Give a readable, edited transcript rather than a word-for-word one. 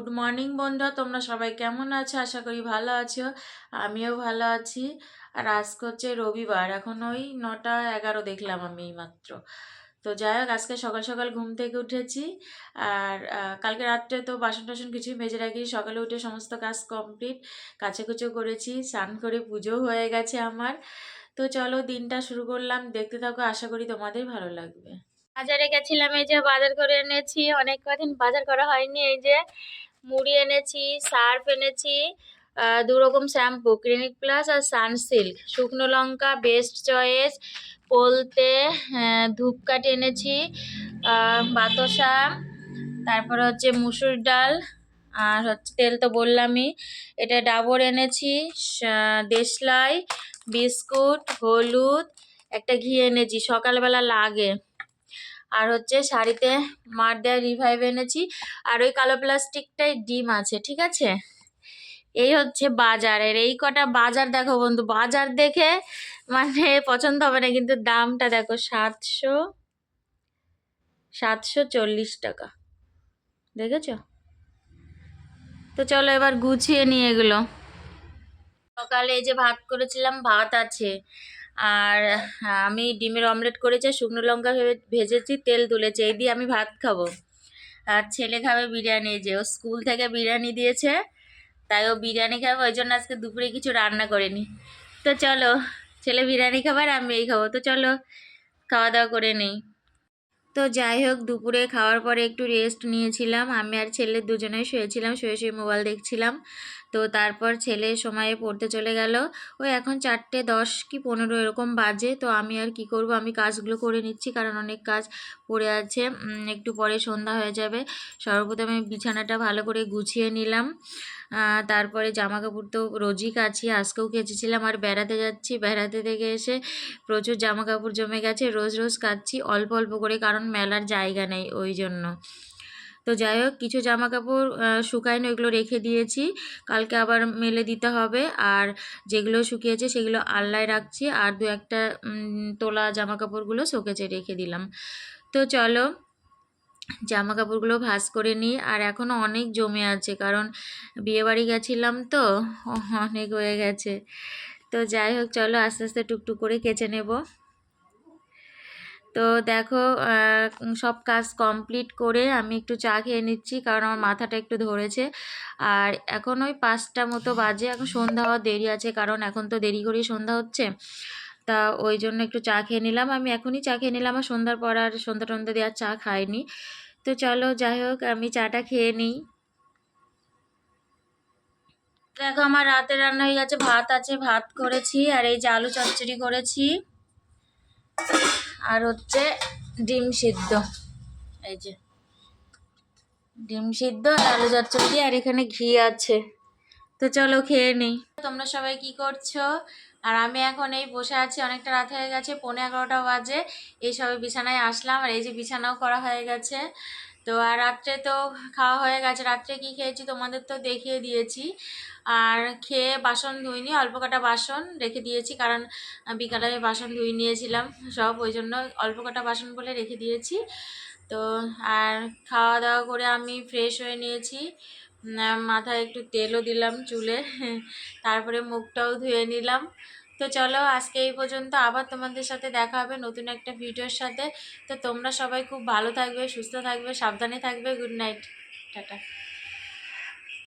Good morning বন্ধুরা, তোমরা সবাই কেমন আছো? আশা করি ভালো আছো। আমিও ভালো আছি। আর আজকে হচ্ছে রবিবার, এখন ওই 9:11 দেখলাম আমি মাত্র। তো যাই হোক, আজকে সকাল সকাল ঘুম থেকে উঠেছি। আর কালকে রাত্রে তো বাসন টাসন কিছুই মেজে রাখি, সকালে উঠে সমস্ত কাজ কমপ্লিট, কাচাকুচো করেছি, স্নান করে পুজো হয়ে গেছে আমার। তো চলো দিনটা শুরু করলাম, দেখতে থাকো, আশা করি তোমাদের ভালো লাগবে। বাজারে গেছিলাম, এই যে বাজার করে এনেছি, অনেক কদিন বাজার করা হয়নি। এই যে মুড়ি এনেছি, সার্ফ এনেছি, 2 রকম শ্যাম্পু, ক্লিনিক প্লাস আর সানসিল্ক, শুকনো লঙ্কা বেস্ট চয়েস, পোলতে, ধূপকাঠি এনেছি, বাতাসা, তারপরে হচ্ছে মুসুর ডাল, আর হচ্ছে তেল তো বললামই, এটা ডাবর এনেছি, দেশলাই, বিস্কুট, হলুদ, একটা ঘি এনেছি, সকালবেলা লাগে। আর হচ্ছে শাড়িতে মার দেওয়া রিভাইভ এনেছি। আর ওই কালো প্লাস্টিকটাই ডিম আছে, ঠিক আছে। এই হচ্ছে বাজারের, এই কটা বাজার দেখো বন্ধু, বাজার দেখে মানে পছন্দ হবে না, কিন্তু দামটা দেখো, 740 টাকা, দেখেছো? তো চলো এবার গুছিয়ে নিয়ে এগুলো। সকালে এই যে ভাত করেছিলাম, ভাত আছে। আর আমি ডিমের অমলেট করেছি, শুকনো লঙ্কা ভেজেছি, তেল তুলেছি, এই দিয়ে আমি ভাত খাবো। আর ছেলে খাবে বিরিয়ানি, যে ও স্কুল থেকে বিরিয়ানি দিয়েছে, তাই ও বিরিয়ানি খাবে, ওই জন্য আজকে দুপুরে কিছু রান্না করিনি। তো চলো, ছেলে বিরিয়ানি খাবার, আমি এই খাবো, তো চলো খাওয়া দাওয়া করে নেই। তো যাই হোক, দুপুরে খাওয়ার পরে একটু রেস্ট নিয়েছিলাম, আমি আর ছেলে দুজনেই শুয়েছিলাম, শুয়ে শুয়ে মোবাইল দেখছিলাম। তো তারপর ছেলে সময়ে পড়তে চলে গেল। ওই এখন 4:10 কি 15 এরকম বাজে। তো আমি আর কি করব, আমি কাজগুলো করে নিচ্ছি, কারণ অনেক কাজ পড়ে আছে। একটু পরে সন্ধ্যা হয়ে যাবে। সর্বপ্রথমে বিছানাটা ভালো করে গুছিয়ে নিলাম। তারপরে জামা কাপড় তো রোজই কাচি, আজকেও কেচেছিলাম। আর বেড়াতে যাচ্ছি, বেড়াতে থেকে এসে প্রচুর জামা কাপড় জমে গেছে, রোজ রোজ কাচ্ছি অল্প অল্প করে, কারণ মেলার জায়গা নেই ওই জন্য। তো যাই হোক, কিছু জামা কাপড় শুকায়নি, ওইগুলো রেখে দিয়েছি, কালকে আবার মেলে দিতে হবে। আর যেগুলো শুকিয়েছে সেগুলো আল্লায় রাখছি, আর দু একটা তোলা জামা কাপড়গুলো শোকেজে রেখে দিলাম। তো চলো জামা কাপড়গুলো ভাঁজ করে নিই। আর এখনও অনেক জমে আছে, কারণ বিয়েবাড়ি গেছিলাম তো, অনেক হয়ে গেছে। তো যাই হোক, চলো আস্তে আস্তে টুকটুক করে কেচে নেব। তো দেখো, সব কাজ কমপ্লিট করে আমি একটু চা খেয়ে নিচ্ছি, কারণ আমার মাথাটা একটু ধরেছে। আর এখন ওই 5টা মতো বাজে, এখন সন্ধ্যা হওয়ার দেরি আছে, কারণ এখন তো দেরি করেই সন্ধ্যা হচ্ছে। তা ওই জন্য একটু চা খেয়ে নিলাম, আমি এখনই চা খেয়ে নিলাম, আর সন্ধ্যার পর আর সন্ধ্যা টন্ধ্যা দিয়ে আর চা খাইনি। তো চলো যাই হোক, আমি চাটা খেয়ে নিই। দেখো আমার রাতে রান্না হয়ে গেছে, ভাত আছে, ভাত করেছি, আর এই যে আলু চচ্চড়ি করেছি, আর হচ্ছে ডিম সিদ্ধ। এই যে ডিম সিদ্ধ আর আলু চচ্চড়ি, আর এখানে ঘি আছে। তো চলো খেয়ে নিই। তোমরা সবাই কি করছো? আর আমি এখন এই বসে আছি, অনেকটা রাত হয়ে গেছে, 11:15 বাজে, এই সবে বিছানায় আসলাম। আর এই যে বিছানাও করা হয়ে গেছে। তো আর রাত্রে তো খাওয়া হয়ে গেছে, রাত্রে কি খেয়েছি তোমাদের তো দেখিয়ে দিয়েছি। আর খেয়ে বাসন ধুইনি, অল্প কটা বাসন রেখে দিয়েছি, কারণ বিকালে বাসন ধুই নিয়েছিলাম সব, ওই জন্য অল্প কটা বাসন বলে রেখে দিয়েছি। তো আর খাওয়া দাওয়া করে আমি ফ্রেশ হয়ে নিয়েছি, মাথায় একটু তেলও দিলাম চুলে, তারপরে মুখটাও ধুয়ে নিলাম। তো চলো আজকে এই পর্যন্ত, আবার তোমাদের সাথে দেখা হবে নতুন একটা ভিডিওর সাথে। তো তোমরা সবাই খুব ভালো থাকবে, সুস্থ থাকবে, সাবধানে থাকবে। Good night, tata.